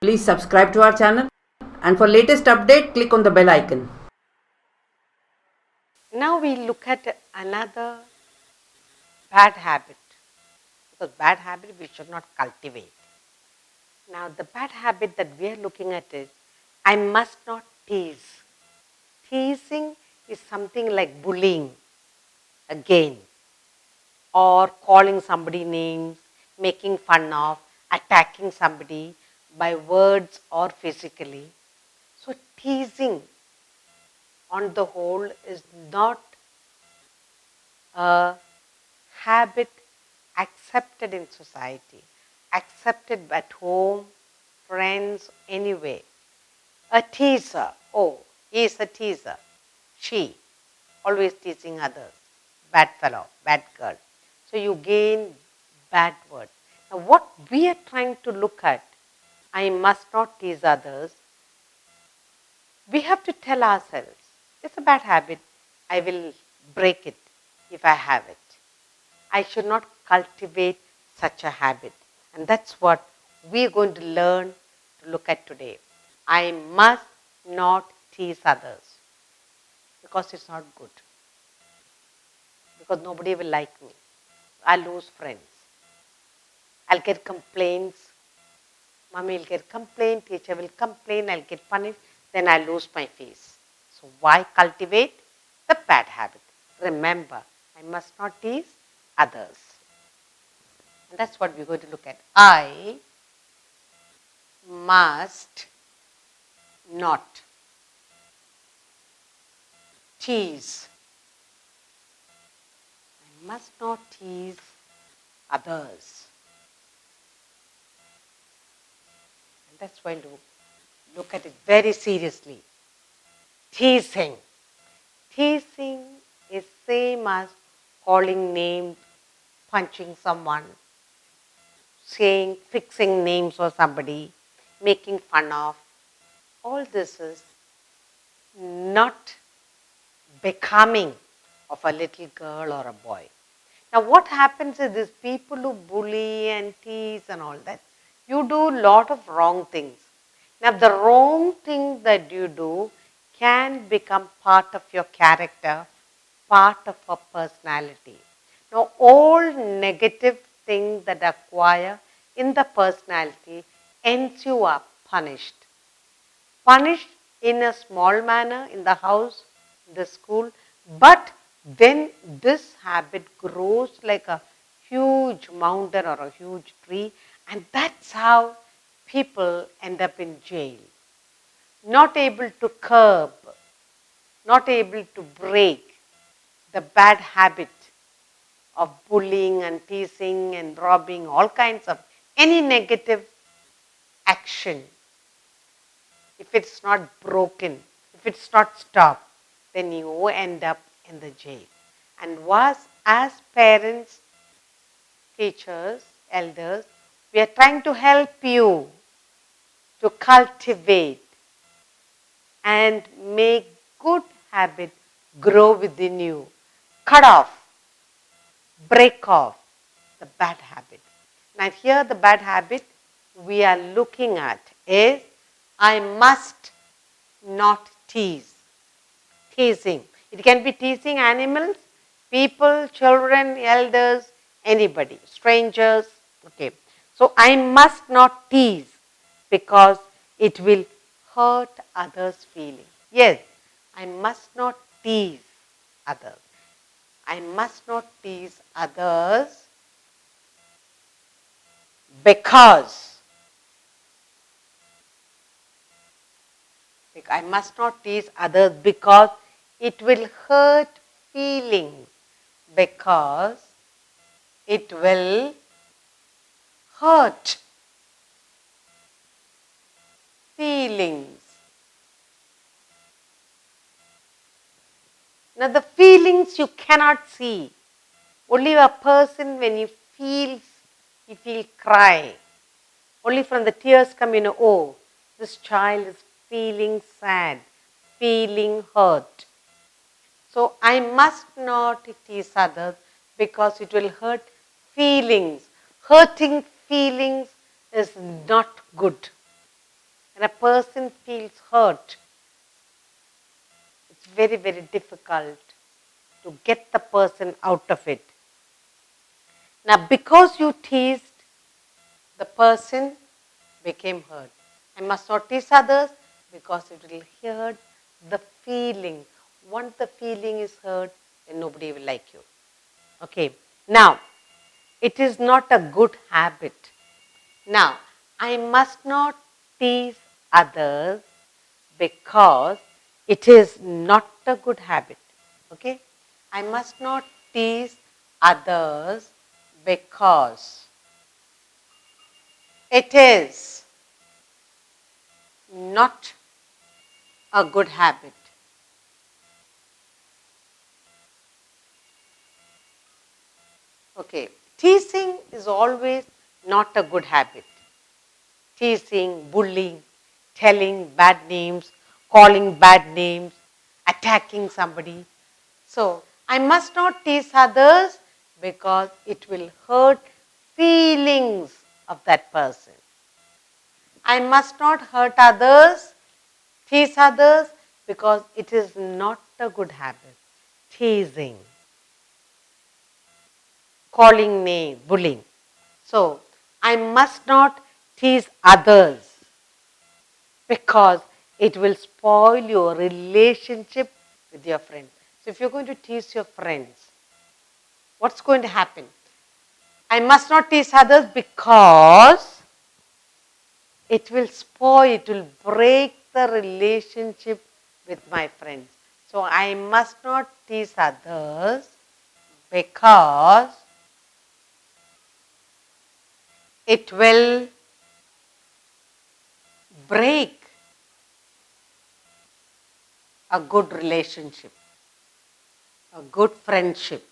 Please subscribe to our channel, and for latest update, click on the bell icon. Now we look at another bad habit, because bad habit we should not cultivate. Now the bad habit that we are looking at is, I must not tease. Teasing is something like bullying again, or calling somebody names, making fun of, attacking somebody by words or physically. So teasing on the whole is not a habit accepted in society, accepted at home, friends, anyway. A teaser, oh, he is a teaser. She, always teasing others. Bad fellow, bad girl. So you gain bad words. Now what we are trying to look at, I must not tease others. We have to tell ourselves, it's a bad habit. I will break it if I have it. I should not cultivate such a habit. And that's what we are going to learn to look at today. I must not tease others because it's not good. Because nobody will like me. I'll lose friends. I'll get complaints. Mommy will get complaint, teacher will complain, I'll get punished, then I'll lose my face. So why cultivate the bad habit? Remember, I must not tease others. And that's what we're going to look at. I must not tease. I must not tease others. And that's why you look at it very seriously. Teasing. Teasing is same as calling names, punching someone, saying, fixing names for somebody, making fun of. All this is not becoming of a little girl or a boy. Now what happens is these people who bully and tease and all that, you do a lot of wrong things. Now the wrong thing that you do can become part of your character, part of a personality. Now all negative things that acquire in the personality ends you up punished. Punished in a small manner in the house, in the school, but then this habit grows like a huge mountain or a huge tree, and that's how people end up in jail. Not able to curb, not able to break the bad habit of bullying and teasing and robbing, all kinds of any negative action. If it's not broken, if it's not stopped, then you end up in the jail. And was as parents, teachers, elders, we are trying to help you to cultivate and make good habit grow within you. Cut off, break off the bad habit. Now here the bad habit we are looking at is, I must not tease. Teasing. It can be teasing animals, people, children, elders, anybody, strangers. Okay. So I must not tease because it will hurt others' feelings. Yes, I must not tease others. I must not tease others because I must not tease others because it will hurt feelings, because it will hurt feelings. Now the feelings you cannot see. Only a person when he feels, he feels cry. Only from the tears come, you know, oh, this child is feeling sad, feeling hurt. So I must not tease others because it will hurt feelings. Hurting feelings is not good. When a person feels hurt, it's very, very difficult to get the person out of it. Now, because you teased, the person became hurt. I must not tease others because it will hurt the feeling. Once the feeling is hurt, then nobody will like you. Okay. Now, it is not a good habit. Now, I must not tease others because it is not a good habit. Okay? I must not tease others because it is not a good habit. Okay, teasing is always not a good habit. Teasing, bullying, telling bad names, calling bad names, attacking somebody. So, I must not tease others because it will hurt feelings of that person. I must not hurt others, tease others because it is not a good habit. Teasing, calling names, bullying. So, I must not tease others because it will spoil your relationship with your friends. So, if you're going to tease your friends, what's going to happen? I must not tease others because it will spoil, it will break the relationship with my friends. So, I must not tease others because it will break a good relationship, a good friendship,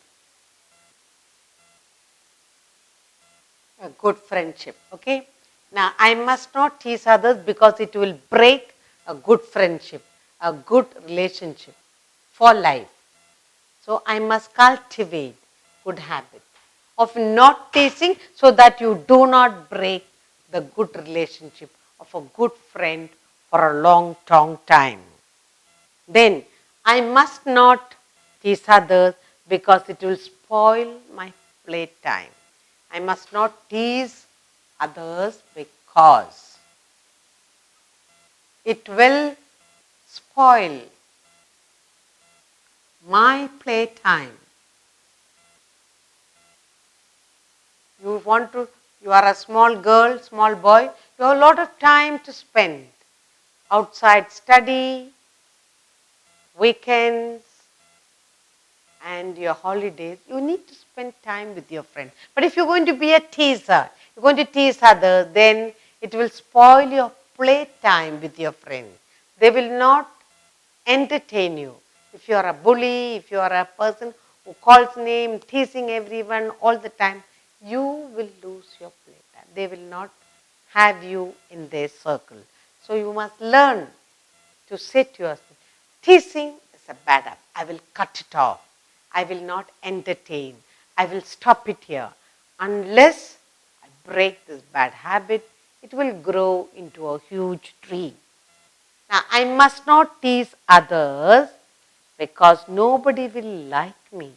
a good friendship. Okay? Now, I must not tease others because it will break a good friendship, a good relationship for life. So, I must cultivate good habit of not teasing so that you do not break the good relationship of a good friend for a long, long time. Then, I must not tease others because it will spoil my playtime. I must not tease others because it will spoil my playtime. You are a small girl, small boy, you have a lot of time to spend outside study, weekends, and your holidays. You need to spend time with your friends. But if you're going to be a teaser, you're going to tease others, then it will spoil your playtime with your friends. They will not entertain you. If you are a bully, if you are a person who calls name, teasing everyone all the time, you will lose your playtime. They will not have you in their circle. So you must learn to say to yourself, teasing is a bad habit. I will cut it off. I will not entertain. I will stop it here. Unless I break this bad habit, it will grow into a huge tree. Now, I must not tease others because nobody will like me.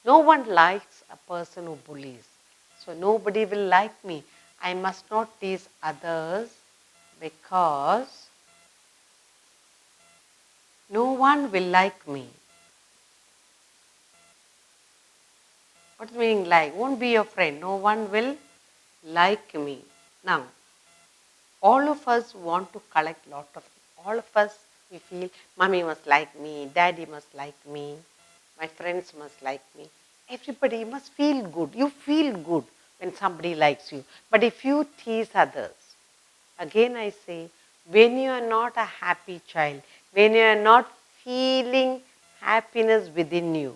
No one likes a person who bullies. So, nobody will like me. I must not tease others because no one will like me. What's the meaning like? Won't be your friend. No one will like me. Now, all of us want to collect lot of, all of us, we feel, mommy must like me, daddy must like me, my friends must like me. Everybody must feel good. You feel good when somebody likes you. But if you tease others, again I say, when you are not a happy child, when you are not feeling happiness within you,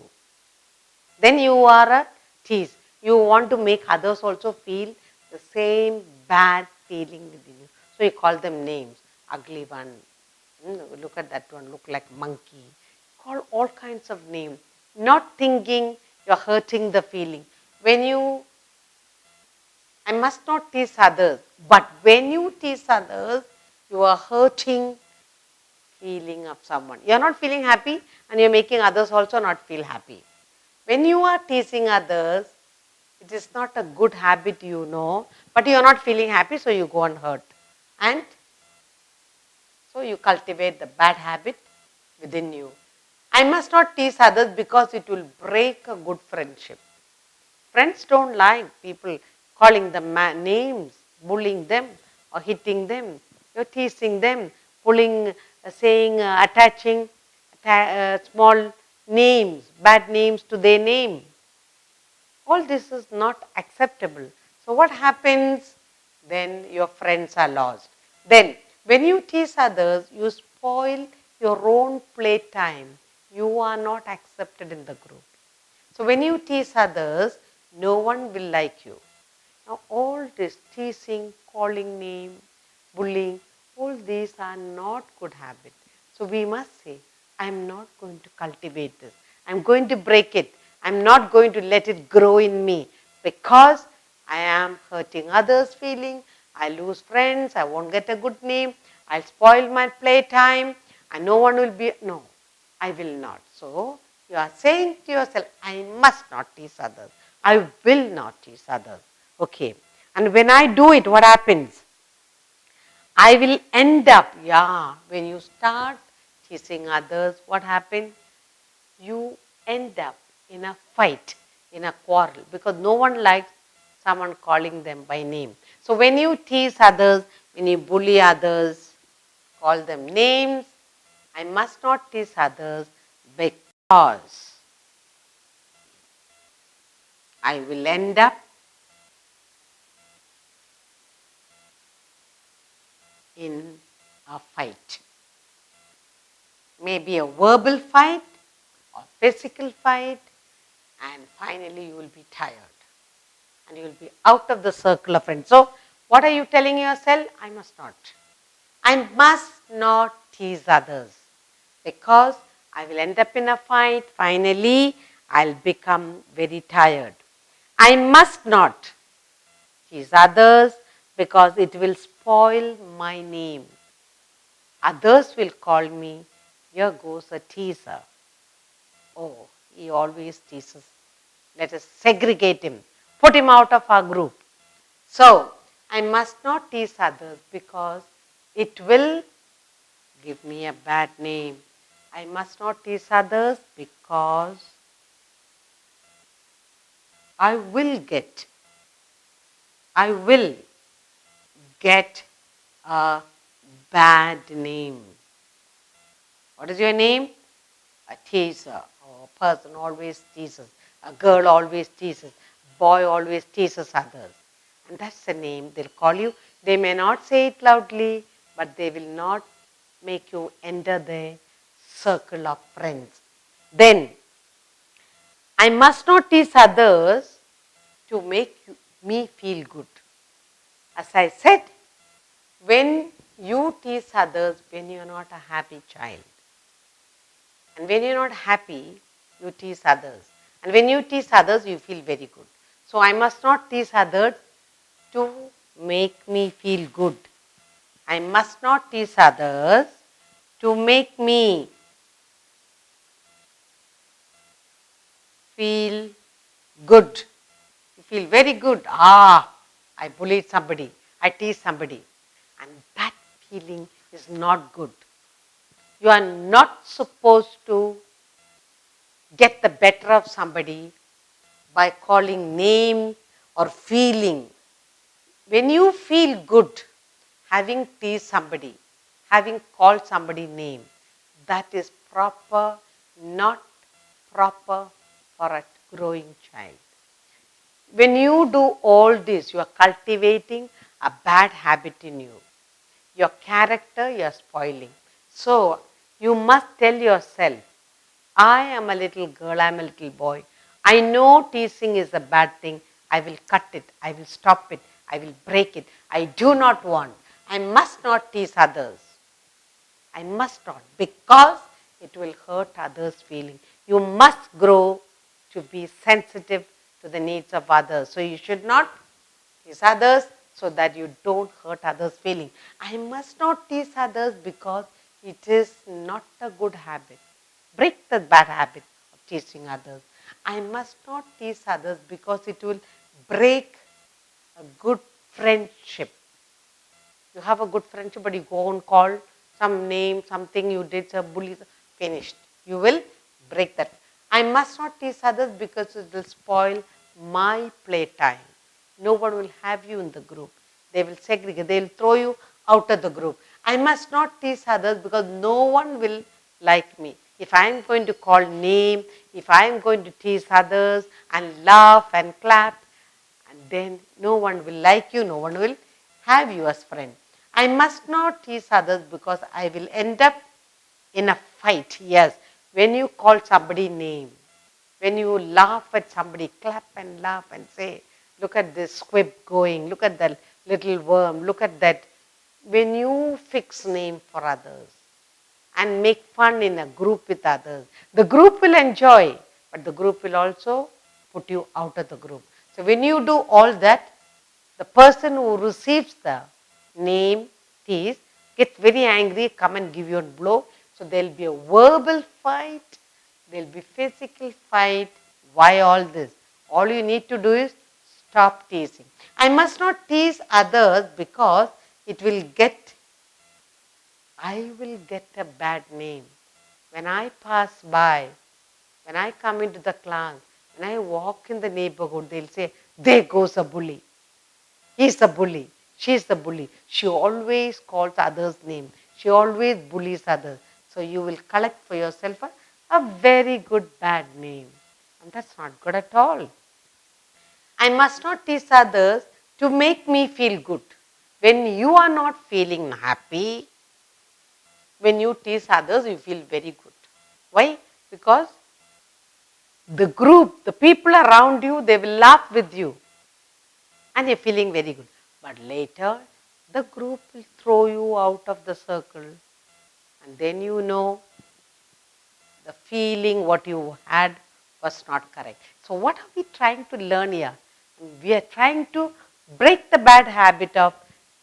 then you are a tease. You want to make others also feel the same bad feeling within you. So you call them names. Ugly one. Look at that one. Look like monkey. Call all kinds of names. Not thinking you're hurting the feeling. I must not tease others. But when you tease others, You are hurting feeling of someone. You are not feeling happy and you are making others also not feel happy. When you are teasing others, it is not a good habit, you know, but you are not feeling happy, so you go and hurt. And so you cultivate the bad habit within you. I must not tease others because it will break a good friendship. Friends don't like people calling them names, bullying them or hitting them. You're teasing them, pulling, saying, attaching small names, bad names to their name. All this is not acceptable. So what happens? Then your friends are lost. Then when you tease others, you spoil your own playtime. You are not accepted in the group. So when you tease others, no one will like you. Now all this teasing, calling name, bullying, all these are not good habits. So we must say, I am not going to cultivate this. I am going to break it. I am not going to let it grow in me because I am hurting others' feeling. I lose friends. I won't get a good name. I'll spoil my playtime and no one will be, no, I will not. So you are saying to yourself, I must not tease others. I will not tease others. Okay. And when I do it, what happens? I will end up, when you start teasing others, what happens? You end up in a fight, in a quarrel, because no one likes someone calling them by name. So when you tease others, when you bully others, call them names, I must not tease others because I will end up in a fight. Maybe a verbal fight or physical fight, and finally you will be tired and you will be out of the circle of friends. So, what are you telling yourself? I must not. I must not tease others because I will end up in a fight. Finally, I'll become very tired. I must not tease others because it will spoil my name. Others will call me, here goes a teaser. Oh, he always teases. Let us segregate him, put him out of our group. So, I must not tease others because it will give me a bad name. I must not tease others because I will get a bad name. What is your name? A teaser, or a person always teases, a girl always teases, a boy always teases others. And that's the name they'll call you. They may not say it loudly, but they will not make you enter their circle of friends. Then, I must not tease others to make me feel good. As I said, when you tease others, when you are not a happy child, and when you are not happy, you tease others. And when you tease others, you feel very good. So I must not tease others to make me feel good. I must not tease others to make me feel good. You feel very good. I bullied somebody. I teased somebody. And that feeling is not good. You are not supposed to get the better of somebody by calling name or feeling. When you feel good, having teased somebody, having called somebody name, that is proper, not proper for a growing child. When you do all this, you are cultivating a bad habit in you. Your character you are spoiling. So, you must tell yourself, I am a little girl, I am a little boy. I know teasing is a bad thing. I will cut it. I will stop it. I will break it. I do not want. I must not tease others. I must not, because it will hurt others' feeling. You must grow to be sensitive to the needs of others. So you should not tease others so that you don't hurt others' feelings. I must not tease others because it is not a good habit. Break the bad habit of teasing others. I must not tease others because it will break a good friendship. You have a good friendship, but you go and call some name, something you did, a bully, finished. You will break that. I must not tease others because it will spoil my playtime. No one will have you in the group. They will segregate, they will throw you out of the group. I must not tease others because no one will like me. If I am going to call name, if I am going to tease others and laugh and clap, and then no one will like you, no one will have you as friend. I must not tease others because I will end up in a fight. Yes, when you call somebody name, when you laugh at somebody, clap and laugh and say, look at this squib going, look at that little worm, look at that. When you fix name for others and make fun in a group with others, the group will enjoy, but the group will also put you out of the group. So when you do all that, the person who receives the name, tease, gets very angry, come and give you a blow. So there will be a verbal fight, there will be physical fight. Why all this? All you need to do is stop teasing. I must not tease others because I will get a bad name. When I pass by, when I come into the class, when I walk in the neighborhood, they'll say, there goes a bully. He's a bully. She's a bully. She always calls others' name. She always bullies others. So you will collect for yourself a very good bad name. And that's not good at all. I must not tease others to make me feel good. When you are not feeling happy, when you tease others, you feel very good. Why? Because the group, the people around you, they will laugh with you. And you're feeling very good. But later, the group will throw you out of the circle. And then you know the feeling what you had was not correct. So what are we trying to learn here? We are trying to break the bad habit of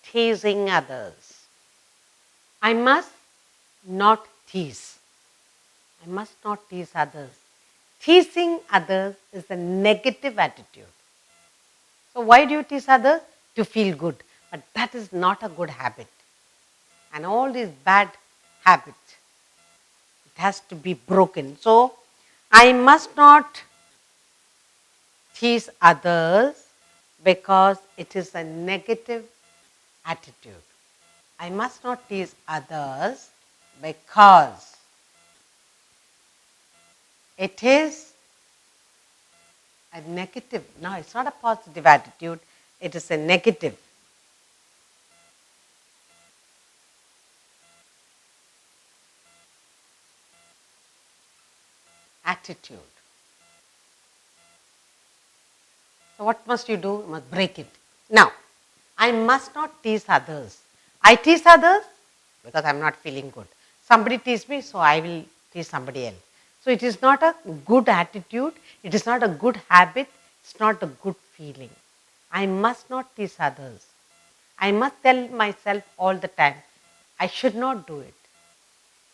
teasing others. I must not tease. I must not tease others. Teasing others is a negative attitude. So why do you tease others? To feel good. But that is not a good habit. And all these bad habits, it has to be broken. So I must not tease others because it is a negative attitude. I must not tease others because it is a negative. No, it's not a positive attitude. It is a negative attitude. So what must you do? You must break it. Now, I must not tease others. I tease others because I am not feeling good. Somebody tease me, so I will tease somebody else. So it is not a good attitude. It is not a good habit. It's not a good feeling. I must not tease others. I must tell myself all the time, I should not do it.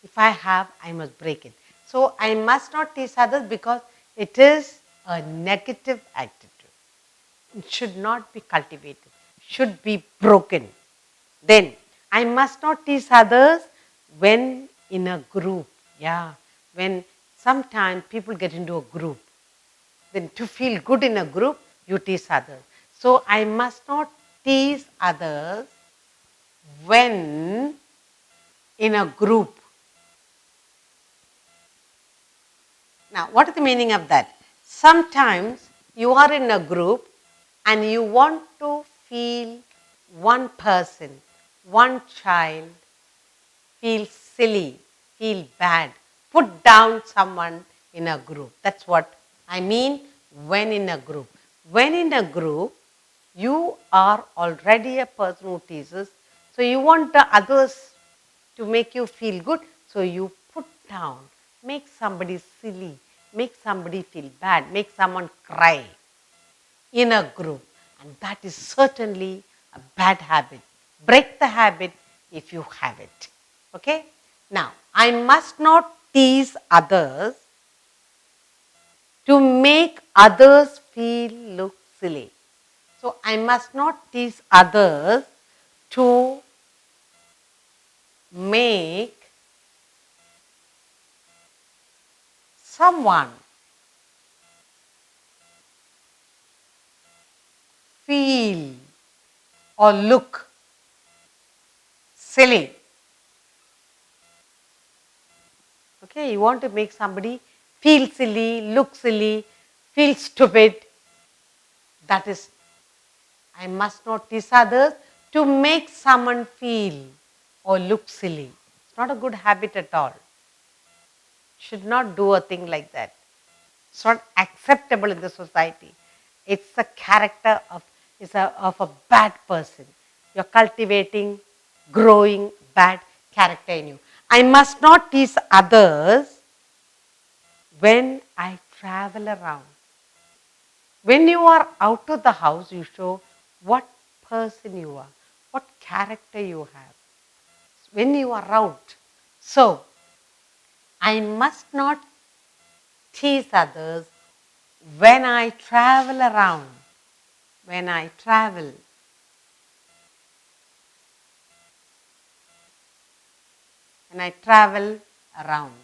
If I have, I must break it. So I must not tease others because it is a negative attitude. It should not be cultivated, should be broken. Then I must not tease others when in a group. Yeah, when sometimes people get into a group, then to feel good in a group, you tease others. So I must not tease others when in a group. Now, what is the meaning of that? Sometimes you are in a group and you want to feel one person, one child, feel silly, feel bad, put down someone in a group. That's what I mean when in a group. When in a group, you are already a person who teases, so you want the others to make you feel good, so you put down, make somebody silly, make somebody feel bad, make someone cry in a group. And that is certainly a bad habit. Break the habit if you have it. Okay? Now, I must not tease others to make others feel look silly. So, I must not tease others to make someone feel or look silly. Okay, you want to make somebody feel silly, look silly, feel stupid. That is, I must not tease others to make someone feel or look silly. It's not a good habit at all. Should not do a thing like that. It's not acceptable in the society. It's a character of, of a bad person. You're cultivating, growing bad character in you. I must not tease others when I travel around. When you are out of the house, you show what person you are, what character you have. When you are out. So, I must not tease others when I travel around. When I travel. When I travel around.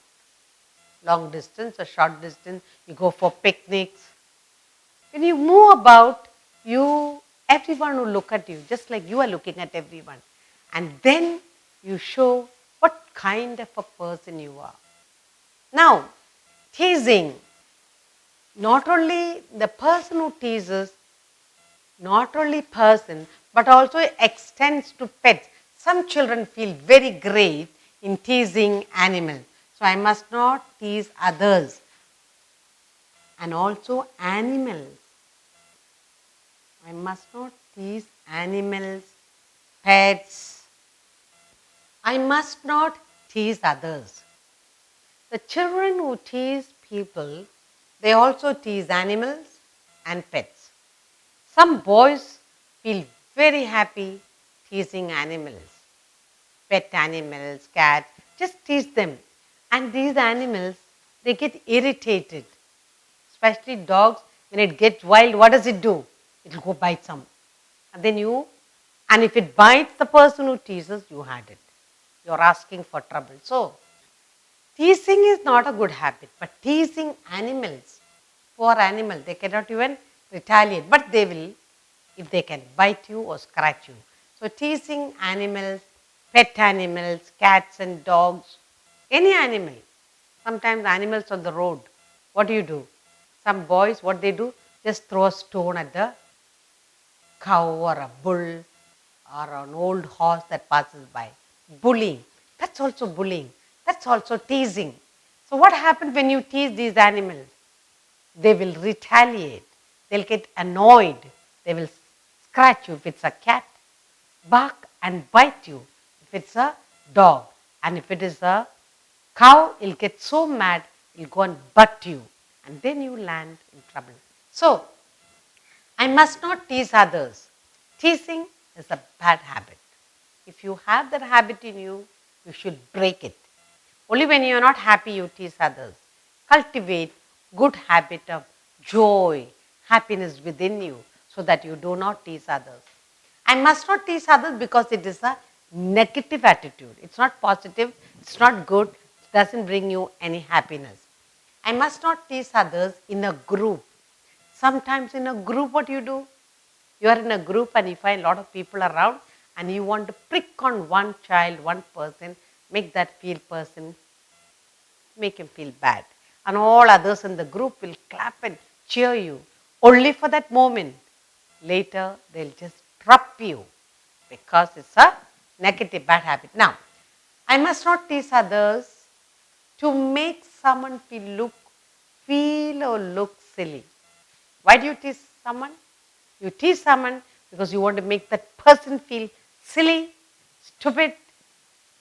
Long distance or short distance, you go for picnics. When you move about, everyone will look at you, just like you are looking at everyone. And then you show what kind of a person you are. Now, teasing. Not only the person who teases, not only person, but also extends to pets. Some children feel very great in teasing animals. So I must not tease others. And also animals. I must not tease animals, pets. I must not tease others. The children who tease people, they also tease animals and pets. Some boys feel very happy teasing animals, pet animals, cats, just tease them. And these animals, they get irritated, especially dogs. When it gets wild, what does it do? It will go bite some. And if it bites the person who teases, you had it. You're asking for trouble. So, teasing is not a good habit, but teasing animals, poor animal, they cannot even retaliate, but they will if they can bite you or scratch you. So, teasing animals, pet animals, cats and dogs, any animal, sometimes animals on the road, what do? Some boys, what they do, just throw a stone at the cow or a bull or an old horse that passes by. Bullying. That's also bullying. That's also teasing. So what happens when you tease these animals? They will retaliate. They'll get annoyed. They will scratch you if it's a cat, bark and bite you if it's a dog. And if it is a cow, it'll get so mad, it'll go and butt you. And then you land in trouble. So, I must not tease others. Teasing is a bad habit. If you have that habit in you, you should break it. Only when you are not happy, you tease others. Cultivate good habit of joy, happiness within you so that you do not tease others. I must not tease others because it is a negative attitude. It's not positive, it's not good, it doesn't bring you any happiness. I must not tease others in a group. Sometimes in a group, what you do? You are in a group and you find a lot of people around and you want to prick on one child, one person, make that person, make him feel bad. And all others in the group will clap and cheer you only for that moment. Later, they'll just drop you because it's a negative bad habit. Now, I must not tease others to make someone feel or look silly. Why do you tease someone? You tease someone because you want to make that person feel silly, stupid,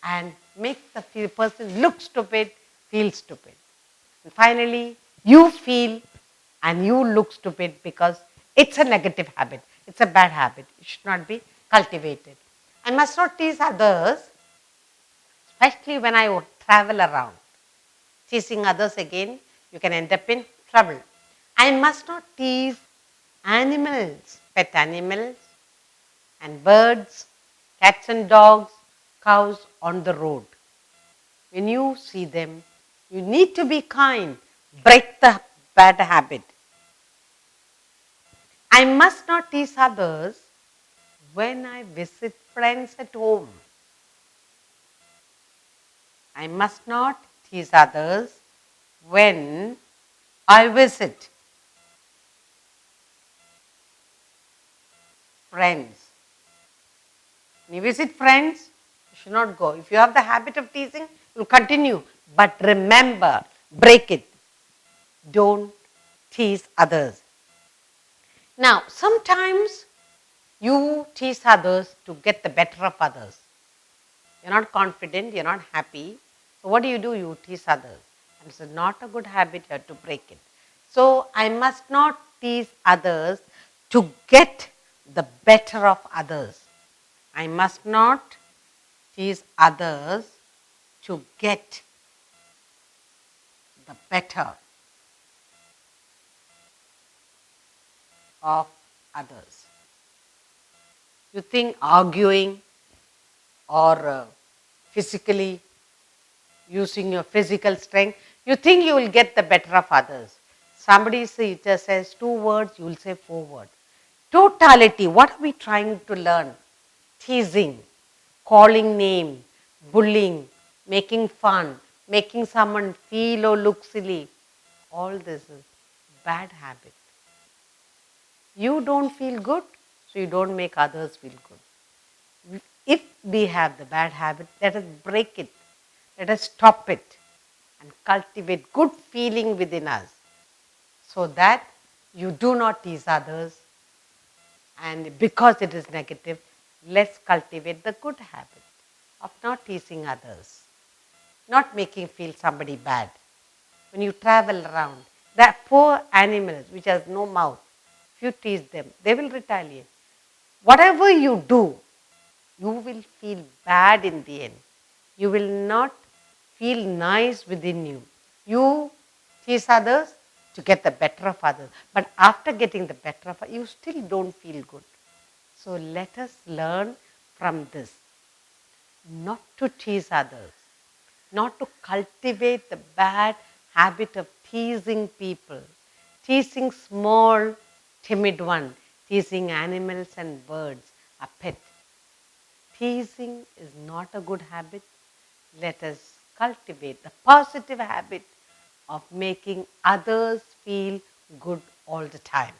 and make the person look stupid, feel stupid. And finally, you feel and you look stupid because it's a negative habit. It's a bad habit. It should not be cultivate it. I must not tease others, especially when I would travel around. Teasing others again, you can end up in trouble. I must not tease animals, pet animals, and birds, cats and dogs, cows on the road. When you see them, you need to be kind, break the bad habit. I must not tease others when I visit friends at home. I must not tease others when I visit friends. When you visit friends, you should not go. If you have the habit of teasing, you will continue. But remember, break it. Don't tease others. Now, sometimes you tease others to get the better of others. You're not confident, you're not happy. So what do? You tease others. And it's not a good habit, you have to break it. So I must not tease others to get the better of others. I must not tease others to get the better of others. You think arguing or physically using your physical strength, you think you will get the better of others. Somebody just says 2 words, you will say 4 words. Totality, what are we trying to learn? Teasing, calling name, bullying, making fun, making someone feel or look silly. All this is bad habit. You don't feel good, so you don't make others feel good. If we have the bad habit, let us break it. Let us stop it and cultivate good feeling within us so that you do not tease others. And because it is negative, let's cultivate the good habit of not teasing others, not making feel somebody bad. When you travel around, that poor animals which has no mouth, if you tease them, they will retaliate. Whatever you do, you will feel bad in the end. You will not feel nice within you. You tease others to get the better of others. But after getting the better of others, you still don't feel good. So let us learn from this. Not to tease others. Not to cultivate the bad habit of teasing people. Teasing small, timid one. Teasing animals and birds, a pet. Teasing is not a good habit. Let us cultivate the positive habit of making others feel good all the time.